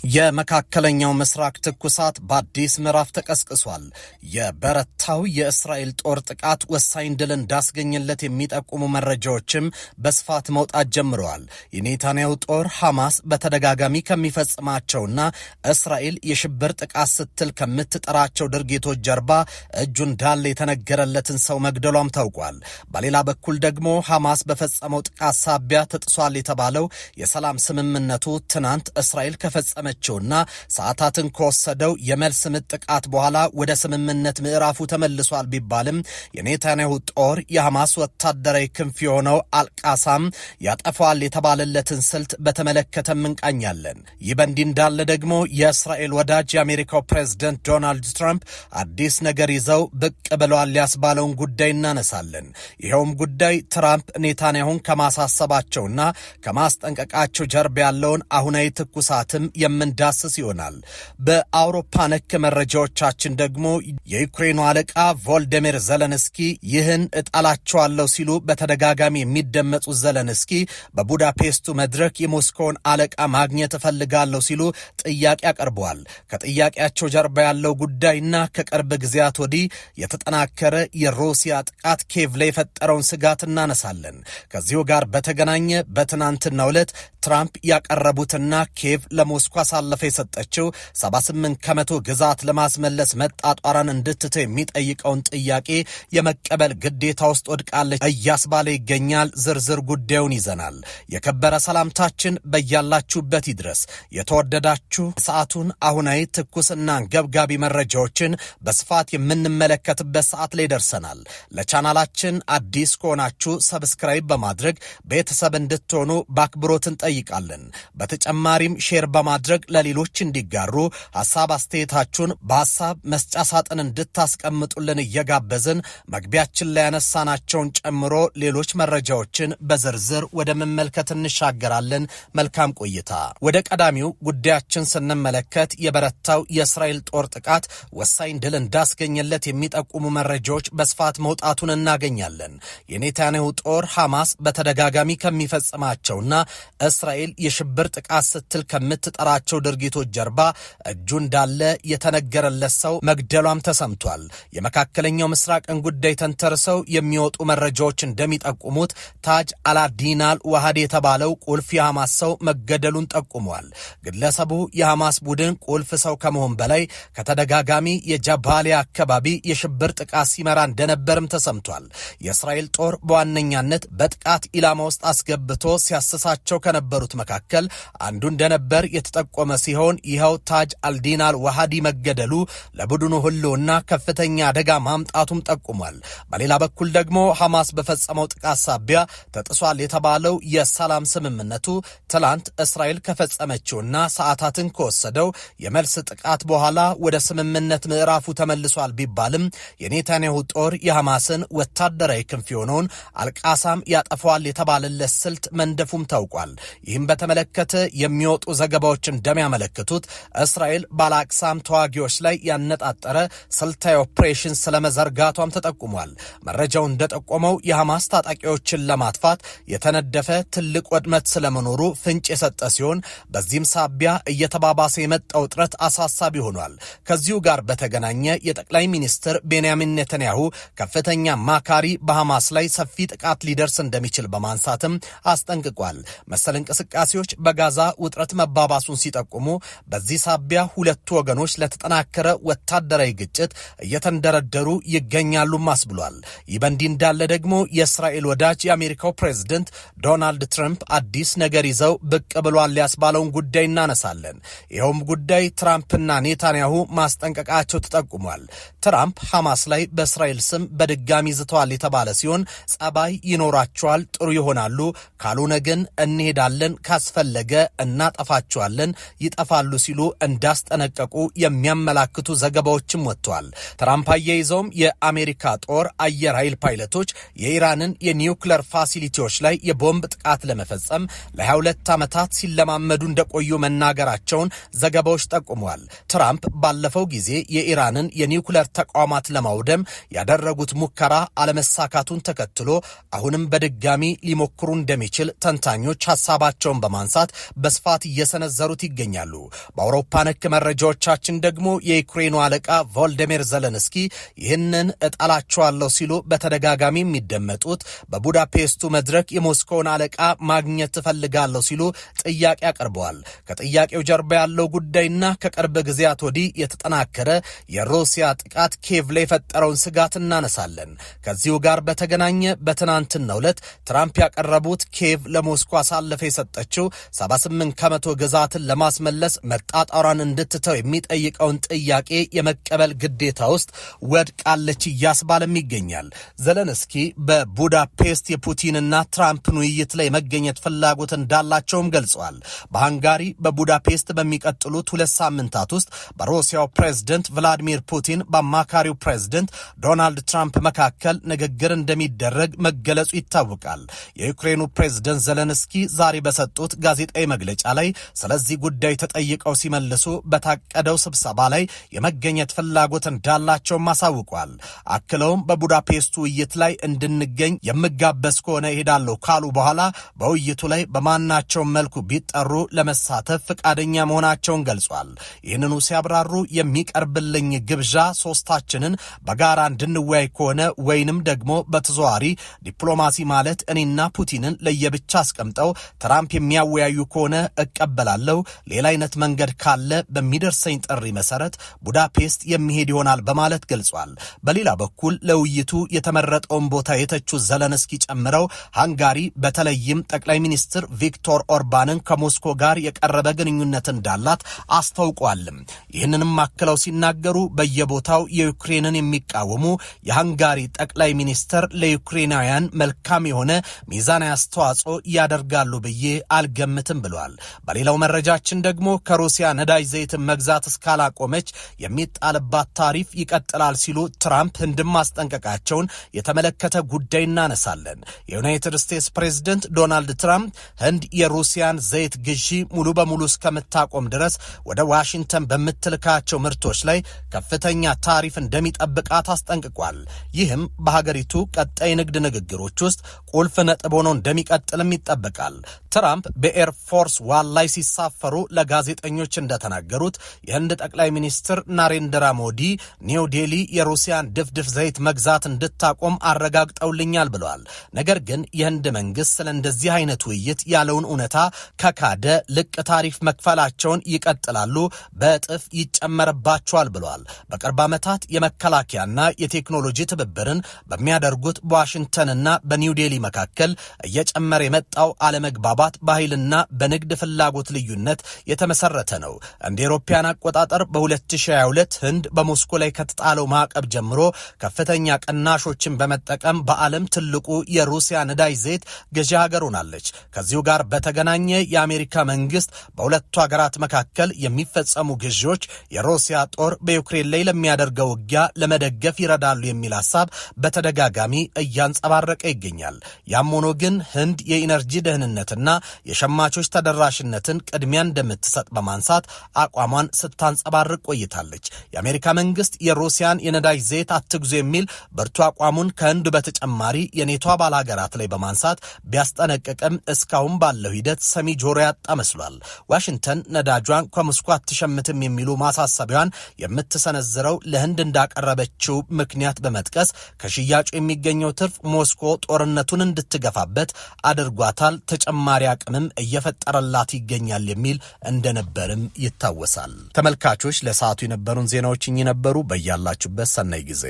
የመካከለኛው ምስራቅ ትኩሳት በአዲስ ምዕራፍ ተቀስቅሷል። የበረታው የእስራኤል ጦር ጥቃት ወሳኝ ድል እንዳስገኘለት የሚጠቁሙ መረጃዎችም በስፋት መውጣት ጀምረዋል። የኔታንያሁ ጦር ሐማስ በተደጋጋሚ ከሚፈጽማቸውና እስራኤል የሽብር ጥቃት ስትል ከምትጠራቸው ድርጊቶች ጀርባ እጁ እንዳለ የተነገረለትን ሰው መግደሏም ታውቋል። በሌላ በኩል ደግሞ ሐማስ በፈጸመው ጥቃት ሳቢያ ተጥሷል የተባለው የሰላም ስምምነቱ ትናንት እስራኤል ከፈጸመ ና ሰዓታትን ከወሰደው የመልስ ምት ጥቃት በኋላ ወደ ስምምነት ምዕራፉ ተመልሷል ቢባልም የኔታንያሁ ጦር የሐማስ ወታደራዊ ክንፍ የሆነው አልቃሳም ያጠፋዋል የተባለለትን ስልት በተመለከተ እንቃኛለን። ይህ በእንዲህ እንዳለ ደግሞ የእስራኤል ወዳጅ የአሜሪካው ፕሬዝደንት ዶናልድ ትራምፕ አዲስ ነገር ይዘው ብቅ ብለዋል ያስባለውን ጉዳይ እናነሳለን። ይኸውም ጉዳይ ትራምፕ ኔታንያሁን ከማሳሰባቸውና ከማስጠንቀቃቸው ጀርባ ያለውን አሁናዊ ትኩሳትም እንዳስስ ይሆናል። በአውሮፓ ነክ መረጃዎቻችን ደግሞ የዩክሬኑ አለቃ ቮልዲሚር ዘለንስኪ ይህን እጣላቸዋለሁ ሲሉ በተደጋጋሚ የሚደመጡት ዘለንስኪ በቡዳፔስቱ መድረክ የሞስኮውን አለቃ ማግኘት እፈልጋለሁ ሲሉ ጥያቄ አቀርበዋል። ከጥያቄያቸው ጀርባ ያለው ጉዳይና ከቅርብ ጊዜያት ወዲህ የተጠናከረ የሩሲያ ጥቃት ኪየቭ ላይ የፈጠረውን ስጋት እናነሳለን። ከዚሁ ጋር በተገናኘ በትናንትናው ዕለት ትራምፕ ያቀረቡትና ኪየቭ ለሞስኮ አሳልፈ የሰጠችው 78 ከመቶ ግዛት ለማስመለስ መጣጣራን እንድትተው የሚጠይቀውን ጥያቄ የመቀበል ግዴታ ውስጥ ወድቃለች እያስባለ ይገኛል። ዝርዝር ጉዳዩን ይዘናል። የከበረ ሰላምታችን በያላችሁበት ይድረስ። የተወደዳችሁ ሰዓቱን አሁናዊ ትኩስና አንገብጋቢ መረጃዎችን በስፋት የምንመለከትበት ሰዓት ላይ ደርሰናል። ለቻናላችን አዲስ ከሆናችሁ ሰብስክራይብ በማድረግ ቤተሰብ እንድትሆኑ በአክብሮት እንጠይቃለን። በተጨማሪም ሼር በማድረግ ለሌሎች እንዲጋሩ ሐሳብ አስተያየታችሁን በሐሳብ መስጫ ሳጥን እንድታስቀምጡልን እየጋበዝን መግቢያችን ላይ ያነሳናቸውን ጨምሮ ሌሎች መረጃዎችን በዝርዝር ወደ መመልከት እንሻገራለን። መልካም ቆይታ። ወደ ቀዳሚው ጉዳያችን ስንመለከት የበረታው የእስራኤል ጦር ጥቃት ወሳኝ ድል እንዳስገኘለት የሚጠቁሙ መረጃዎች በስፋት መውጣቱን እናገኛለን። የኔታንያሁ ጦር ሐማስ በተደጋጋሚ ከሚፈጽማቸውና እስራኤል የሽብር ጥቃት ስትል ከምትጠራቸው ድርጊቶች ጀርባ እጁ እንዳለ የተነገረለት ሰው መግደሏም ተሰምቷል። የመካከለኛው ምስራቅን ጉዳይ ተንተርሰው የሚወጡ መረጃዎች እንደሚጠቁሙት ታጅ አላዲናል ዋሃድ የተባለው ቁልፍ የሐማስ ሰው መገደሉን ጠቁሟል። ግለሰቡ የሐማስ ቡድን ቁልፍ ሰው ከመሆን በላይ ከተደጋጋሚ የጃባሊያ አካባቢ የሽብር ጥቃት ሲመራ እንደነበርም ተሰምቷል። የእስራኤል ጦር በዋነኛነት በጥቃት ኢላማ ውስጥ አስገብቶ ሲያስሳቸው ከነበሩት መካከል አንዱ እንደነበር የተጠቆመ ሲሆን ይኸው ታጅ አልዲናል ዋሃዲ መገደሉ ለቡድኑ ህልውና ከፍተኛ አደጋ ማምጣቱም ጠቁሟል። በሌላ በኩል ደግሞ ሐማስ በፈጸመው ጥቃት ሳቢያ ተጥሷል የተባለው የሰላም ስምምነቱ ትላንት እስራኤል ከፈጸመችውና ሰዓታትን ከወሰደው የመልስ ጥቃት በኋላ ወደ ስምምነት ምዕራፉ ተመልሷል ቢባልም የኔታንያሁ ጦር የሐማስን ወታደራዊ ክንፍ የሆነውን አልቃሳም ያጠፋዋል የተባለለት ስልት መንደፉም ታውቋል። ይህም በተመለከተ የሚወጡ ዘገባዎች እንደሚያመለክቱት እስራኤል ባላቅሳም ተዋጊዎች ላይ ያነጣጠረ ስልታዊ ኦፕሬሽን ስለመዘርጋቷም ተጠቁሟል። መረጃው እንደጠቆመው የሐማስ ታጣቂዎችን ለማጥፋት የተነደፈ ትልቅ ወድመት ስለመኖሩ ፍንጭ የሰጠ ሲሆን በዚህም ሳቢያ እየተባባሰ የመጣው ውጥረት አሳሳቢ ሆኗል። ከዚሁ ጋር በተገናኘ የጠቅላይ ሚኒስትር ቤንያሚን ኔታንያሁ ከፍተኛ አማካሪ በሐማስ ላይ ሰፊ ጥቃት ሊደርስ እንደሚችል በማንሳትም አስጠንቅቋል። መሰል እንቅስቃሴዎች በጋዛ ውጥረት መባባሱን ሲጠቁሙ በዚህ ሳቢያ ሁለቱ ወገኖች ለተጠናከረ ወታደራዊ ግጭት እየተንደረደሩ ይገኛሉ ማስብሏል። ይህ በእንዲህ እንዳለ ደግሞ የእስራኤል ወዳጅ የአሜሪካው ፕሬዝደንት ዶናልድ ትራምፕ አዲስ ነገር ይዘው ብቅ ብሏል ያስባለውን ጉዳይ እናነሳለን። ይኸውም ጉዳይ ትራምፕና ኔታንያሁ ማስጠንቀቃቸው ተጠቁሟል። ትራምፕ ሐማስ ላይ በእስራኤል ስም በድጋሚ ዝተዋል የተባለ ሲሆን ጸባይ ይኖራቸዋል፣ ጥሩ ይሆናሉ፣ ካልሆነ ግን እንሄዳለን፣ ካስፈለገ እናጠፋቸዋለን፣ ይጠፋሉ ሲሉ እንዳስጠነቀቁ የሚያመላክቱ ዘገባዎችም ወጥተዋል። ትራምፕ አያይዘውም የአሜሪካ ጦር አየር ኃይል ፓይለቶች የኢራንን የኒውክለር ፋሲሊቲዎች ላይ የቦምብ ጥቃት ለመፈጸም ለ22 ዓመታት ሲለማመዱ እንደቆዩ መናገራቸውን ዘገባዎች ጠቁመዋል። ትራምፕ ባለፈው ጊዜ የኢራንን የኒውክለር ተቋማት ለማውደም ያደረጉት ሙከራ አለመሳካቱን ተከትሎ አሁንም በድጋሚ ሊሞክሩ እንደሚችል ተንታኞች ሐሳባቸውን በማንሳት በስፋት እየሰነዘሩት ይገኛሉ። በአውሮፓ ነክ መረጃዎቻችን ደግሞ የዩክሬኑ አለቃ ቮልዲሚር ዘለንስኪ ይህንን እጣላቸዋለሁ ሲሉ በተደጋጋሚ የሚደመጡት በቡዳፔስቱ መድረክ የሞስኮውን አለቃ ማግኘት ትፈልጋለሁ ሲሉ ጥያቄ አቅርበዋል። ከጥያቄው ጀርባ ያለው ጉዳይና ከቅርብ ጊዜያት ወዲህ የተጠናከረ የሩሲያ ጥቃት ኪየቭ ላይ የፈጠረውን ስጋት እናነሳለን። ከዚሁ ጋር በተገናኘ በትናንትናው ዕለት ትራምፕ ያቀረቡት ኪየቭ ለሞስኮ አሳልፈ የሰጠችው 78 ከመቶ ግዛትን ለማስመለስ መጣጣሯን እንድትተው የሚጠይቀውን ጥያቄ የመቀበል ግዴታ ውስጥ ወድቃለች እያስባለም ይገኛል። ዘለንስኪ በቡዳፔስት የፑቲንና ትራምፕን ውይይት ላይ መገኘት ፍላጎት እንዳላቸውም ገልጸዋል። በሃንጋሪ በቡዳፔስት በሚቀጥሉት 2 ሳምንታት ውስጥ በሩሲያው ፕሬዝደንት ቭላዲሚር ፑቲን በአማካሪው ፕሬዝደንት ዶናልድ ትራምፕ መካከል ንግግር እንደሚደረግ መገለጹ ይታወቃል። የዩክሬኑ ፕሬዝደንት ዘለንስኪ ዛሬ በሰጡት ጋዜጣዊ መግለጫ ላይ ስለዚህ ጉዳይ ተጠይቀው ሲመልሱ በታቀደው ስብሰባ ላይ የመገኘት ፍላጎት እንዳላቸውም አሳውቋል። አክለውም በቡዳፔስቱ ውይይት ላይ እንድንገኝ የምጋበዝ ከሆነ እሄዳለሁ ካሉ በኋላ በውይይቱ ላይ በማናቸውም መልኩ ቢጠሩ ለመሳተፍ ፈቃደኛ መሆናቸውን ገልጿል። ይህንኑ ሲያብራሩ የሚቀርብልኝ ግብዣ ሶስታችንን በጋራ እንድንወያይ ከሆነ ወይንም ደግሞ በተዘዋዋሪ ዲፕሎማሲ ማለት እኔና ፑቲንን ለየብቻ አስቀምጠው ትራምፕ የሚያወያዩ ከሆነ እቀበላለሁ። ሌላ አይነት መንገድ ካለ በሚደርሰኝ ጥሪ መሰረት ቡዳፔስት የሚሄድ ይሆናል በማለት ገልጿል። በሌላ በኩል ለውይይቱ የተመረጠውን ቦታ የተቹት ዘለንስኪ ጨምረው ሃንጋሪ በተለይም ጠቅላይ ሚኒስትር ቪክቶር ኦርባንን ከሞስኮ ጋር የቀረበ ግንኙነት እንዳላት አስታውቋል። ይህንንም አክለው ሲናገሩ በየቦታው የዩክሬንን የሚቃወሙ የሃንጋሪ ጠቅላይ ሚኒስትር ለዩክሬናውያን መልካም የሆነ ሚዛናዊ አስተዋጽኦ ያደርጋሉ ብዬ አልገምትም ብለዋል። በሌላው መረጃችን ደግሞ ከሩሲያ ነዳጅ ዘይትን መግዛት እስካላቆመች የሚጣልባት ታሪፍ ይቀጥላል ሲሉ ትራምፕ ህንድን ማስጠንቀቃቸውን የተመለከተ ጉዳይ እናነሳለን። የዩናይትድ ስቴትስ ፕሬዝደንት ዶናልድ ትራምፕ ህንድ የሩሲያን ዘይት ግዢ ሙሉ በሙሉ እስከምታቆም ድረስ ወደ ዋሽንግተን በምትልካቸው ምርቶች ላይ ከፍተኛ ታሪፍ እንደሚጠብቃት አስጠንቅቋል። ይህም በሀገሪቱ ቀጣይ ንግድ ንግግሮች ውስጥ ቁልፍ ነጥብ ሆኖ እንደሚቀጥልም ይጠበቃል። ትራምፕ በኤር ፎርስ ዋን ላይ ሲሳፈሩ ለጋዜጠኞች እንደተናገሩት የህንድ ጠቅላይ ሚኒስትር ናሬንድራ ሞዲ ኒው ዴሊ የሩሲያን ድፍድፍ ዘይት መግዛት እንድታቆም አረጋግጠውልኛል ብለዋል። ነገር ግን የህንድ መንግስት ስለ እንደዚህ አይነት ውይይት ያለውን እውነታ ከካደ ልቅ ታሪፍ መክፈላቸውን ይቀጥላሉ፣ በእጥፍ ይጨመርባቸዋል ብለዋል። በቅርብ ዓመታት የመከላከያና የቴክኖሎጂ ትብብርን በሚያደርጉት በዋሽንግተንና በኒው ዴሊ መካከል እየጨመረ የመጣው አለመግባባት በኃይልና በንግድ ፍላጎት ልዩነት የተመሰረተ ነው። እንደ አውሮፓውያን አቆጣጠር በ2022 ህንድ በሞስኮ ላይ ከተጣለው ማዕቀብ ጀምሮ ከፍተኛ ቅናሾችን በመጠቀም በዓለም ትልቁ የሩሲያ ነዳጅ ዘይት ገዢ ሀገር ሆናለች። ከዚሁ ጋር በተገናኘ የአሜሪካ መንግስት በሁለቱ ሀገራት መካከል የሚፈጸሙ ግዢዎች የሩሲያ ጦር በዩክሬን ላይ ለሚያደርገው ውጊያ ለመደገፍ ይረዳሉ የሚል ሐሳብ በተደጋጋሚ እያንጸባረቀ ይገኛል። ያም ሆኖ ግን ህንድ የኢነርጂ ደህንነትና የሸማቾች ተደራሽነትን ቅድሚያ እንደምትሰጥ በማንሳት አቋሟን ስታንጸባርቅ ቆይታለች። የአሜሪካ መንግስት የሩሲያን የነዳጅ ዘይት አትግዙ የሚል ብርቱ አቋሙን ከህንድ በተጨማሪ የኔቶ አባል ሀገራት ላይ በማንሳት ቢያስጠነቅቅም እስካሁን ባለው ሂደት ሰሚ ጆሮ ያጣ መስሏል። ዋሽንግተን ነዳጇን ከሞስኮ አትሸምትም የሚሉ ማሳሰቢያዋን የምትሰነዝረው ለህንድ እንዳቀረበችው ምክንያት በመጥቀስ ከሽያጩ የሚገኘው ትርፍ ሞስኮ ጦርነቱን እንድትገፋበት አድርጓታል፣ ተጨማሪ አቅምም እየፈጠረላት ይገኛል የሚል እንደነበርም ይታወሳል። ተመልካቾች ለሰዓቱ የነበሩን ዜናዎች እኚህ ነበሩ። በያላችሁበት ሰናይ ጊዜ